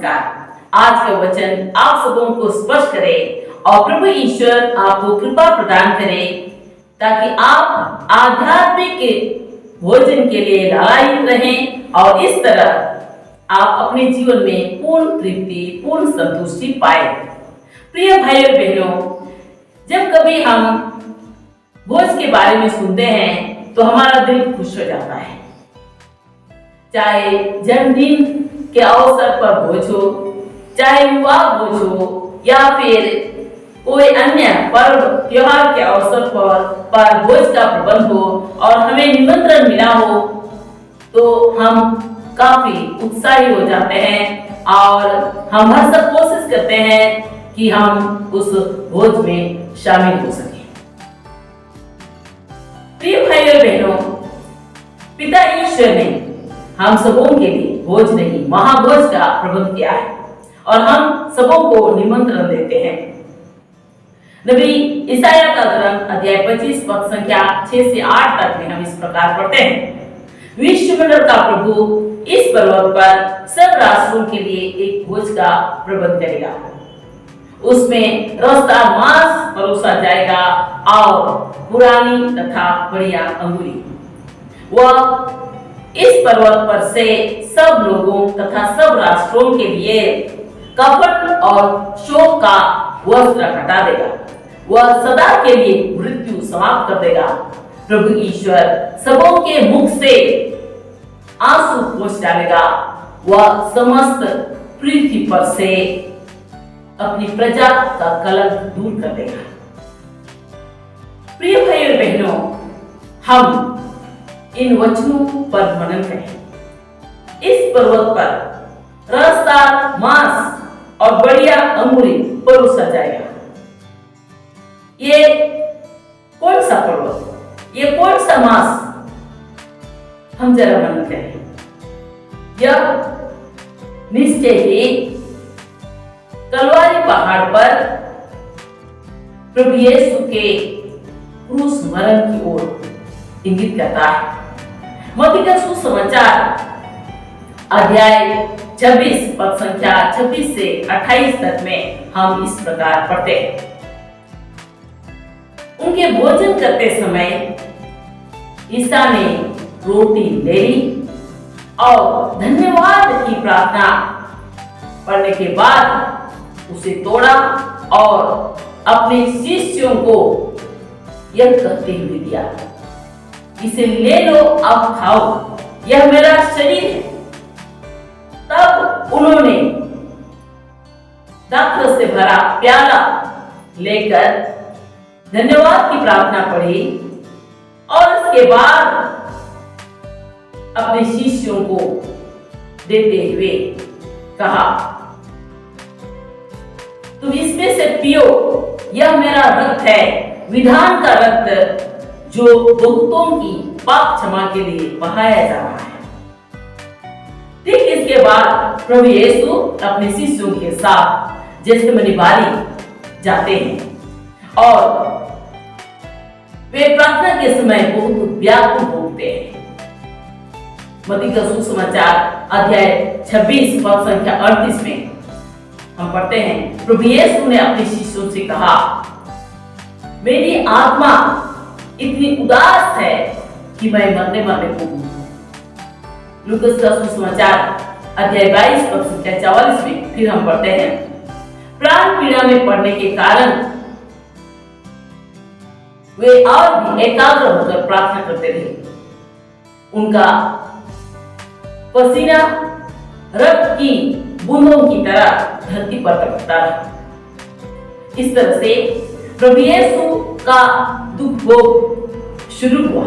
नमस्कार। आज का वचन आप सबों को स्पर्श करे और प्रभु ईश्वर आपको कृपा प्रदान करे ताकि आप आध्यात्मिक भोजन के लिए लालायित रहें और इस तरह आप अपने जीवन में पूर्ण तृप्ति, पूर्ण संतुष्टि पाए। प्रिय भाइयों बहनों, जब कभी हम भोज के बारे में सुनते हैं तो हमारा दिल खुश हो जाता है। चाहे जन्मदिन के अवसर पर भोज हो, चाहे विवाह भोज हो या फिर कोई अन्य पर्व त्योहार के अवसर पर भोज का प्रबंध हो और हमें निमंत्रण मिला हो तो हम काफी उत्साही हो जाते हैं और हम हर सब कोशिश करते हैं कि हम उस भोज में शामिल हो सकें। प्रिय भाइयों बहनों, पिता ईश्वर ने हम सबों के लिए भोज नहीं महाभोज का प्रबंध किया है और हम सबों को निमंत्रण देते हैं। नबी ईसाया का ग्रंथ अध्याय 25 पद संख्या 6 से 8 तक में हम इस प्रकार पढ़ते हैं। विश्वमंडल का प्रभु इस पर्वत पर सब राष्ट्रों के लिए एक भोज का प्रबंध करेगा। उसमें रसदार मांस परोसा जाएगा और पुरानी तथा बढ़िया अंगूरी। वह इस पर्वत पर से सब लोगों तथा सब राष्ट्रों के लिए कपट और शोक का वस्त्र हटा देगा। वह सदा के लिए मृत्यु समाप्त कर देगा। प्रभु ईश्वर सबों के मुख से आंसू पोंछ डालेगा। वह समस्त पृथ्वी पर से अपनी प्रजा का कलंक दूर कर देगा। प्रिय भाइयों बहनों, हम इन वचनों पर मनन करें। इस पर्वत पर रसदार मांस और बढ़िया अंगूरी परोसा जाएगा। ये कौन सा पर्वत, ये कौन सा मांस, हम जरा मनन करें। यह निश्चय ही कलवारी पहाड़ पर प्रभु यीशु के क्रूस मरण की ओर इंगित करता है। मत्ती का सुसमाचार अध्याय 26 पद संख्या 26 से 28 तक में हम इस प्रकार पढ़ते हैं। उनके भोजन करते समय ईसा ने रोटी ले ली और धन्यवाद की प्रार्थना पढ़ने के बाद उसे तोड़ा और अपने शिष्यों को यह कहते हुए दिया, इसे ले लो, अब खाओ, यह मेरा शरीर है। तब उन्होंने दाखरस से भरा प्याला लेकर धन्यवाद की प्रार्थना पढ़ी और उसके बाद अपने शिष्यों को देते हुए कहा, तुम इसमें से पियो, यह मेरा रक्त है, विधान का रक्त जो बहुतों की पाप क्षमा के लिए बहाया जा रहा है। ठीक इसके बाद प्रभु यीशु अपने शिष्यों के साथ जेस्तमनी बारी जाते हैं और वे प्रार्थना के समय बहुत व्याकुल होते हैं। मत्ती का सुसमाचार अध्याय 26 पद संख्या 38 में हम पढ़ते हैं, प्रभु यीशु ने अपने शिष्यों से कहा, मेरी आत्मा इतनी उदास है कि मैं मरने को हूं। लूकास का सुसमाचार अध्याय 22 पद संख्या 44 में फिर हम पढ़ते हैं, प्राण पीड़ा में पड़ने के कारण वे और भी एकाग्र होकर प्रार्थना करते रहे। उनका पसीना रक्त की बूंदों की तरह धरती पर टपकता रहा। इस तरह से प्रभु यीशु का दुख भोग शुरू हुआ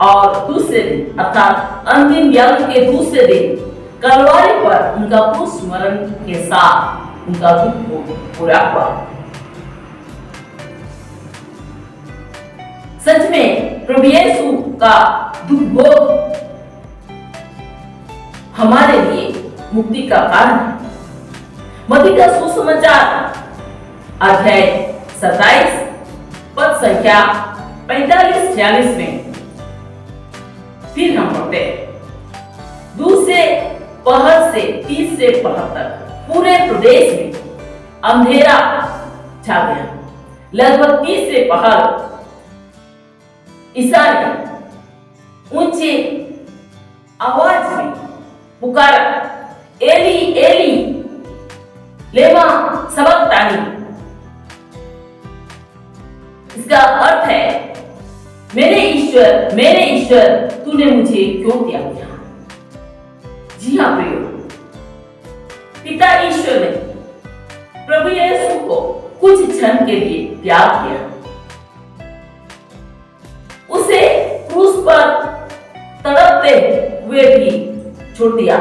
और दूसरे दिन अर्थात अंतिम यज्ञ के दूसरे दिन कलवारी पर उनका क्रूस मरण के साथ उनका दुख भोग पूरा हुआ। सच में प्रभु यीशु का दुख भोग हमारे लिए मुक्ति का कारण है। मत्ती का सुसमाचार अध्याय 27 पद संख्या 45-46 में फिर हम पढ़ते हैं, दूसरे पहर से 30 से पहर तक पूरे प्रदेश में अंधेरा छा गया। लगभग तीसरे पहर ईसा ने ऊंचे आवाज में पुकारा, एली एली लेमा सबक्तानी। इसका अर्थ है, मेरे ईश्वर तूने मुझे क्यों त्याग दिया। जी हाँ प्रियो, पिता ईश्वर ने प्रभु यीशु को कुछ क्षण के लिए त्याग किया, उसे क्रूस पर तड़पते हुए भी छोड़ दिया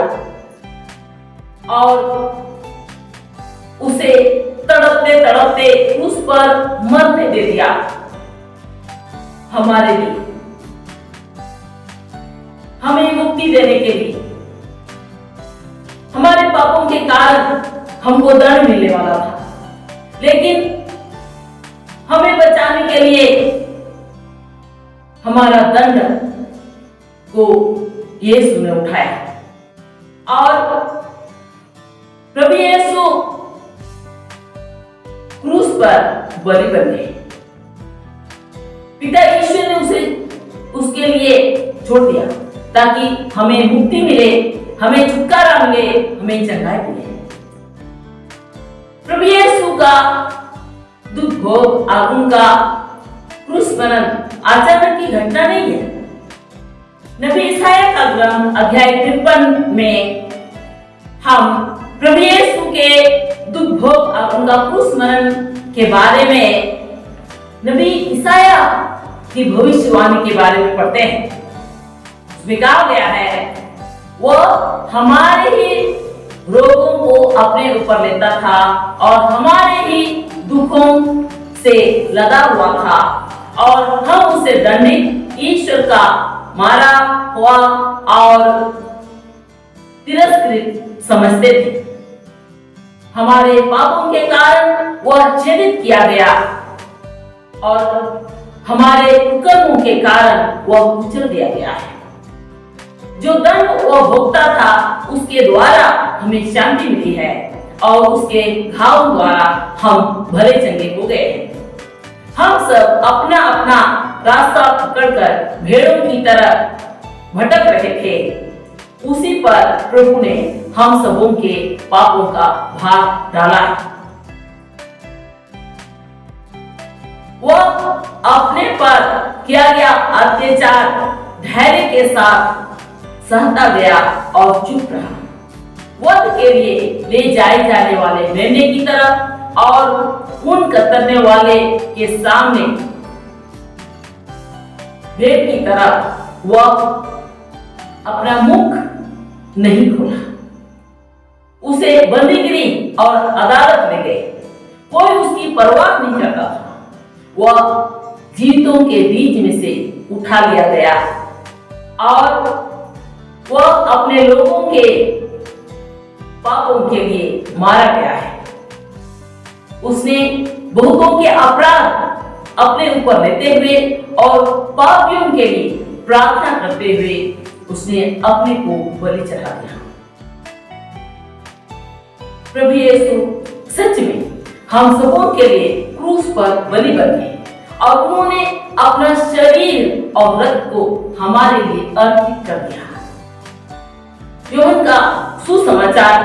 और उसे तड़पते तड़पते क्रूस पर मरने दे दिया हमारे लिए, हमें मुक्ति देने के लिए। हमारे पापों के कारण हमको दंड मिलने वाला था, लेकिन हमें बचाने के लिए हमारा दंड को यीशु ने उठाया और प्रभु यीशु क्रूस पर बलि बन गए। पिता ईश्वर ने उसे उसके लिए छोड़ दिया ताकि हमें मुक्ति मिले, हमें छुटकारा मिले, हमें चंगाई मिले। प्रभु यीशु का दुख भोग और उनका क्रूस बनन अचानक की घटना नहीं है। नबी यशायाह का ग्रंथ अध्याय 53 में हम प्रभु यीशु के दुख भोग और उनका क्रूस मरण के बारे में नबी यशायाह की भविष्यवाणी के बारे में पढ़ते हैं। उसमें कहा गया है, वह हमारे ही रोगों को अपने ऊपर लेता था और हमारे ही दुखों से लदा हुआ था और हम उसे दंडित, ईश्वर का मारा हुआ और तिरस्कृत समझते थे। हमारे पापों के कारण वह छेदित किया गया और हमारे कर्मों के कारण वह कुचल दिया गया है। जो दंड वह भोगता था उसके द्वारा हमें शांति मिली है और उसके घाव द्वारा हम भले चंगे हो गए हैं। हम सब अपना अपना रास्ता पकड़कर भेड़ों की तरह भटक रहे थे, उसी पर प्रभु ने हम सबों के पापों का भार डाला। वह अपने पर किया गया अत्याचार धैर्य के साथ सहता गया और चुप रहा। वध के लिए ले जाए जाने वाले मेंढे की तरह और खून कतरने वाले के सामने भेड़ की तरह वह अपना मुख नहीं खोला। उसे बंदीगिरी और अदालत में गए, कोई उसकी परवाह नहीं करता था। वह जीवितों के बीच में से उठा लिया गया और वह अपने लोगों के पापों के लिए मारा गया है। उसने बहुतों के अपराध अपने ऊपर लेते हुए और पापियों के लिए प्रार्थना करते हुए उसने अपने को बलि चढ़ा दिया। प्रभु यीशु सच में हम सबों के लिए क्रूस पर बलि बन गए और उन्होंने अपना शरीर और रक्त को हमारे लिए अर्पित कर दिया। यूहन्ना का सुसमाचार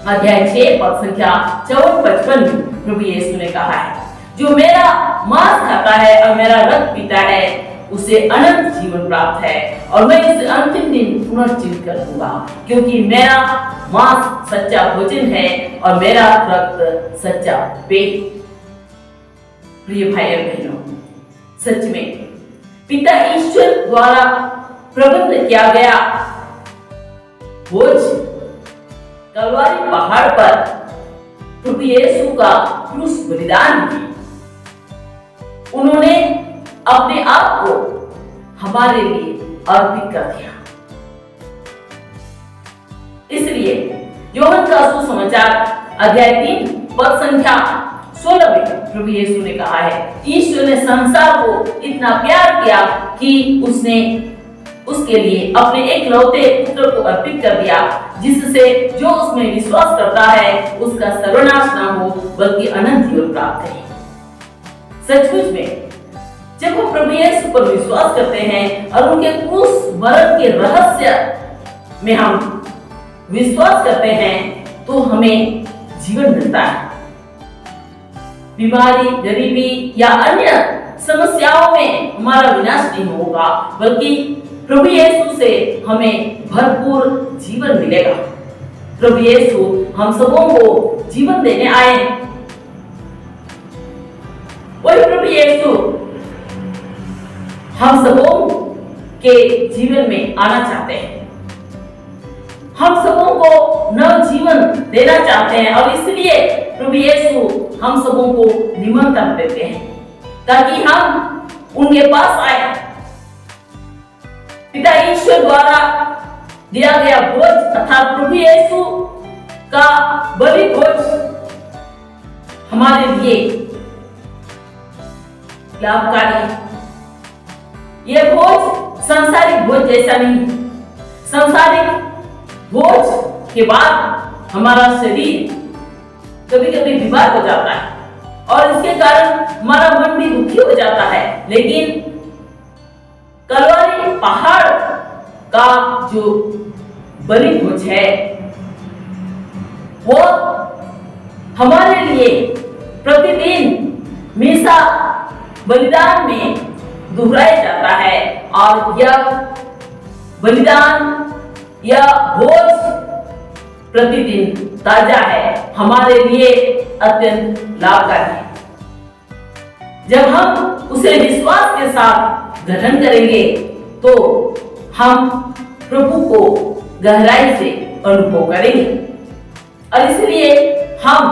अध्याय 6 पद संख्या 54-55 में प्रभु यीशु ने कहा है, जो मेरा मांस खाता है और मेरा रक्त पीता है उसे अनंत जीवन प्राप्त है और मैं उसे अंतिम दिन पुनर्जीवित कर दूंगा, क्योंकि मेरा मांस सच्चा भोजन है और मेरा रक्त सच्चा पेय। प्रिय भाई और बहनों, सच में पिता ईश्वर द्वारा प्रबंध किया गया भोज कलवारी पहाड़ पर प्रभु यीशु का क्रूस बलिदान है। उन्होंने अपने आप को हमारे लिए अर्पित कर दिया। इसलिए यूहन्ना का सुसमाचार अध्याय 3 पद संख्या 16 में प्रभु यीशु ने कहा है, ईश्वर ने संसार को इतना प्यार किया कि उसने उसके लिए अपने एकलौते पुत्र को अर्पित कर दिया, जिससे जो उसमें विश्वास करता है उसका सर्वनाश ना हो बल्कि अनंत जीवन प्राप्त है। सचमुच में जब हम प्रभु यीशु पर विश्वास करते हैं और उनके क्रूस मरण के रहस्य में हम विश्वास करते हैं तो हमें जीवन मिलता है। बीमारी, गरीबी या अन्य समस्याओं में हमारा विनाश नहीं होगा बल्कि प्रभु यीशु से हमें भरपूर जीवन मिलेगा। प्रभु यीशु हम सबों को जीवन देने आए। वही प्रभु यीशु हम सबों के जीवन में आना चाहते हैं, हम सबों को नव जीवन देना चाहते हैं और इसलिए प्रभु यीशु हम सबों को निमंत्रण देते हैं ताकि हम उनके पास आए। पिता ईश्वर द्वारा दिया गया भोज अर्थात प्रभु यीशु का बलि भोज हमारे लिए लाभकारी है। यह भोज सांसारिक भोज जैसा नहीं। सांसारिक भोज के बाद हमारा शरीर कभी कभी बीमार हो जाता है और इसके कारण हमारा मन भी दुखी हो जाता है, लेकिन कलवारी पहाड़ का जो बलि भोज है वो हमारे लिए प्रतिदिन हमेशा बलिदान में दोहराया जाता है और यह बलिदान यह भोज प्रतिदिन ताजा है, हमारे लिए अत्यंत लाभकारी है। जब हम उसे विश्वास के साथ ग्रहण करेंगे तो हम प्रभु को गहराई से अनुभव करेंगे और इसलिए हम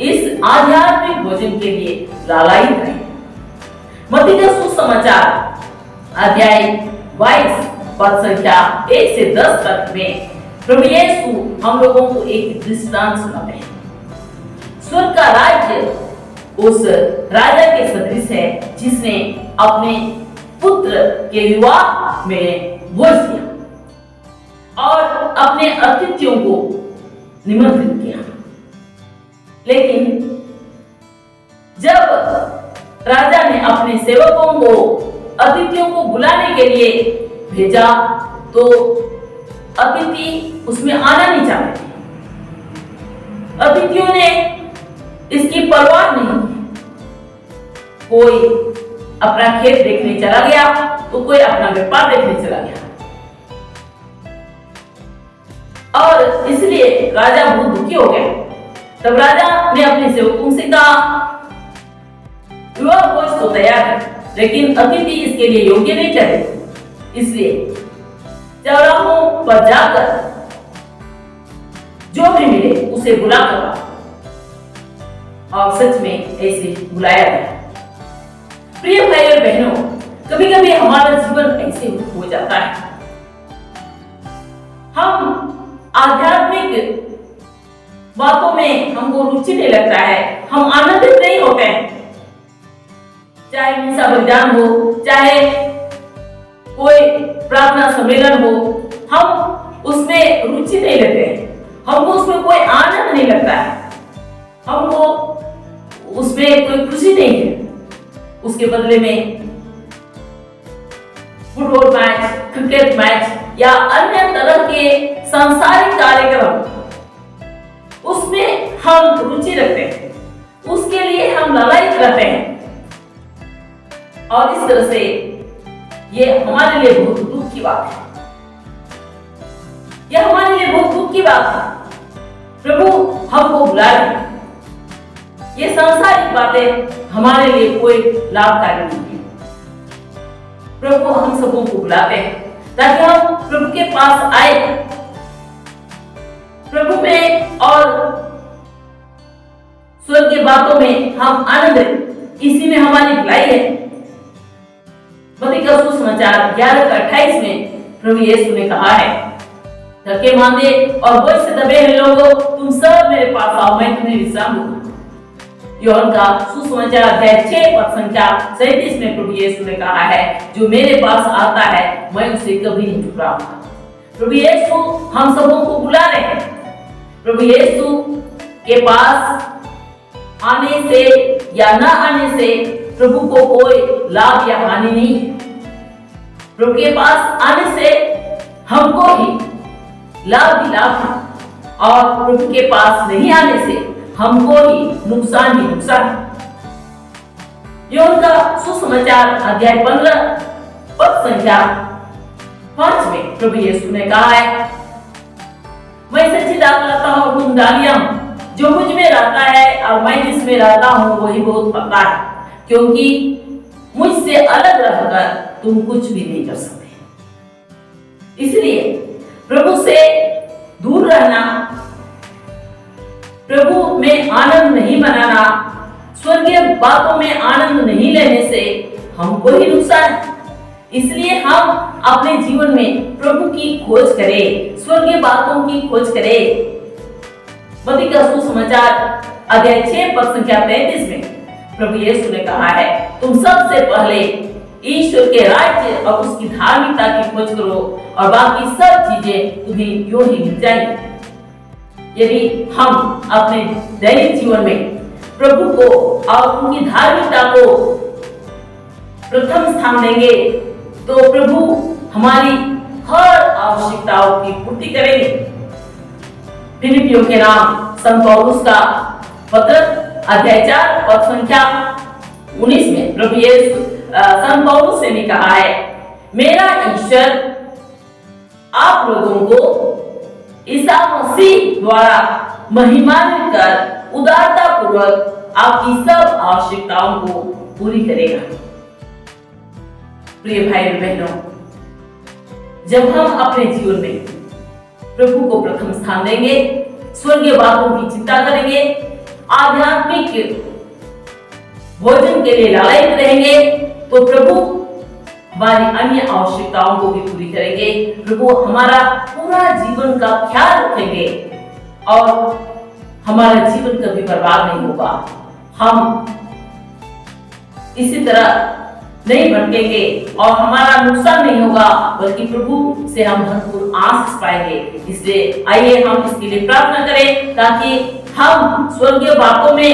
इस आध्यात्मिक भोजन के लिए लालायित रहें। मत्ती का सुसमाचार अध्याय 22 पद संख्या 1 से 10 तक में प्रभु यीशु हम लोगों को एक दृष्टांत सुनाते हैं। स्वर्ग का राज्य उस राजा के सदृश है जिसने अपने पुत्र के विवाह में भोज दिया और अपने अतिथियों को निमंत्रित किया। लेकिन जब राजा ने अपने सेवकों को अतिथियों को बुलाने के लिए भेजा तो अतिथि उसमें आना नहीं चाहते थे। अतिथियों ने इसकी परवाह नहीं की। कोई अपना खेत देखने चला गया तो कोई अपना व्यापार देखने चला गया और इसलिए राजा बहुत दुखी हो गया। तब राजा ने अपने सेवकों से कहा, विवाह भोज तो तैयार है लेकिन अतिथि इसके लिए योग्य नहीं ठहरे, इसलिए चौराहों पर जाकर जो भी मिले उसे बुलाकर लाओ। और सच में ऐसे बुलाया गया। प्रिय भाई और बहनों, कभी कभी हमारा जीवन ऐसे हो जाता है, हम आध्यात्मिक बातों में हमको रुचि नहीं लगता है, हम आनंदित नहीं होते हैं। चाहे हिंसा बलिदान हो, चाहे कोई प्रार्थना सम्मेलन हो, हम उसमें रुचि नहीं लेते हैं, हमको उसमें कोई आनंद नहीं लगता है, हमको उसमें कोई खुशी नहीं है। उसके बदले में फुटबॉल मैच, क्रिकेट मैच या अन्य तरह के सांसारिक कार्यक्रम उसमें हम रुचि रखते हैं, उसके लिए हम लालायित रहते हैं और इस तरह से ये हमारे लिए बहुत दुख की बात है। यह हमारे लिए बहुत दुख की बात है। प्रभु हमको बुला रहे हैं। ये सांसारिक बातें हमारे लिए कोई लाभकारी नहीं है। प्रभु हम सबों को बुलाते हैं ताकि हम प्रभु के पास आए, प्रभु में और स्वर्ग की बातों में हम आनंद, इसी में हमारी भलाई है। मत्ती का सुसमाचार 11:28 में प्रभु यीशु ने कहा है, थके मांदे और बोझ से दबे हुए लोगों, तुम सब मेरे पास आओ, मैं तुम्हें विश्राम दूंगा। यूहन्ना का सुसमाचार अध्याय 6 पद संख्या 37 में प्रभु यीशु ने कहा है, जो मेरे पास आता है मैं उसे कभी नहीं ठुकराऊंगा। प्रभु यीशु हम सबों को बुला रहे हैं। प्रभु यीशु के पास आने से या न आने से प्रभु को कोई लाभ या हानि नहीं है। प्रभु के पास आने से हमको ही लाभ ही लाभ है और प्रभु के पास नहीं आने से हमको ही नुकसान है। यूहन्ना का सुसमाचार अध्याय 15 पद संख्या 5 में प्रभु यीशु ने कहा है, मैं सच्ची दाख लाता हूँ, तुम डालियां, जो मुझ में रहता है और मैं जिसमें रहता हूँ वही बहुत फलता है, क्योंकि मुझसे अलग रहकर तुम कुछ भी नहीं कर सकते। इसलिए प्रभु से दूर रहना, प्रभु में आनंद नहीं मनाना, स्वर्गीय बातों में आनंद नहीं लेने से हमको ही नुकसान है। इसलिए हम अपने जीवन में प्रभु की खोज करें, स्वर्गीय बातों की खोज करें। मत्ती का सुसमाचार अध्याय 6 पद संख्या 33 में प्रभु यीशु ने कहा है, तुम सबसे पहले ईश्वर के राज्य और उसकी धार्मिकता की खोज करो और बाकी सब चीजें तुम्हें यूं ही मिल जाएंगी। यदि हम अपने दैनिक जीवन में प्रभु को और उनकी धार्मिकता को प्रथम स्थान देंगे तो प्रभु हमारी हर आवश्यकताओं की पूर्ति करेंगे। फिलिपियों के नाम संत पौलुस का पत्र अध्याय 4 पद संख्या 19 में प्रभु यीशु संत पौलुस ने कहा है, मेरा ईश्वर आप लोगों को ईसा मसीह द्वारा महिमान्वित कर उदारता पूर्वक आपकी सब आवश्यकताओं को पूरी करेगा। प्रिय भाई और बहनों, जब हम अपने जीवन में प्रभु को प्रथम स्थान देंगे, स्वर्गीय बातों की चिंता करेंगे, आध्यात्मिक भोजन के लिए लालयित रहेंगे, तो प्रभु हमारी अन्य आवश्यकताओं को भी पूरी करेंगे। प्रभु हमारा पूरा जीवन का ख्याल रखेंगे और हमारा जीवन कभी बर्बाद नहीं होगा। हम इसी तरह नहीं भटकेंगे और हमारा नुकसान नहीं होगा, बल्कि प्रभु से हम भरपूर आशीष पाएंगे। इसलिए आइए हम इसके लिए प्रार्थना करें ताकि हम स्वर्गीय बातों में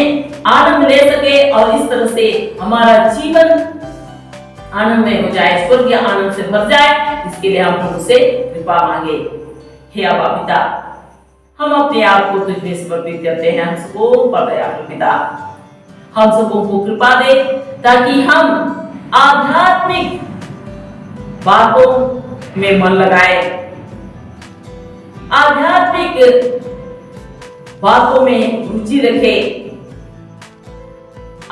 आनंद ले सके और इस तरह से हमारा जीवन आनंदमय हो जाए, स्वर्गीय आनंद से भर जाए। इसके लिए हम प्रभु से कृपा मांगे। हे अब्बा पिता, हम अपने आप को तुझ में समर्पित करते हैं। हम सबको पर दयालु पिता, हम सबों को कृपा दे ताकि हम आध्यात्मिक बातों में मन लगाए, आध्यात्मिक बातों में रुचि रखे,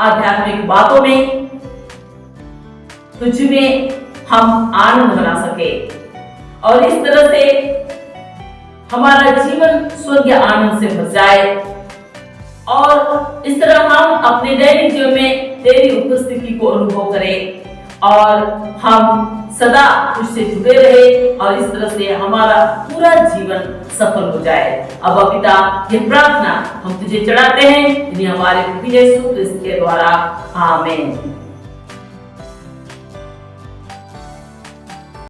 आध्यात्मिक बातों में तुझ में हम आनंद बना सके और इस तरह से हमारा जीवन स्वर्गीय आनंद से भर जाए और इस तरह हम अपने दैनिक जीवन में तेरी उपस्थिति को अनुभव करें और हम सदा तुझसे जुड़े रहे और इस तरह से हमारा पूरा जीवन सफल हो जाए। अब पिता, ये प्रार्थना हम तुझे चढ़ाते हैं, हमारे प्रभु यीशु क्रिस्त के द्वारा, आमीन।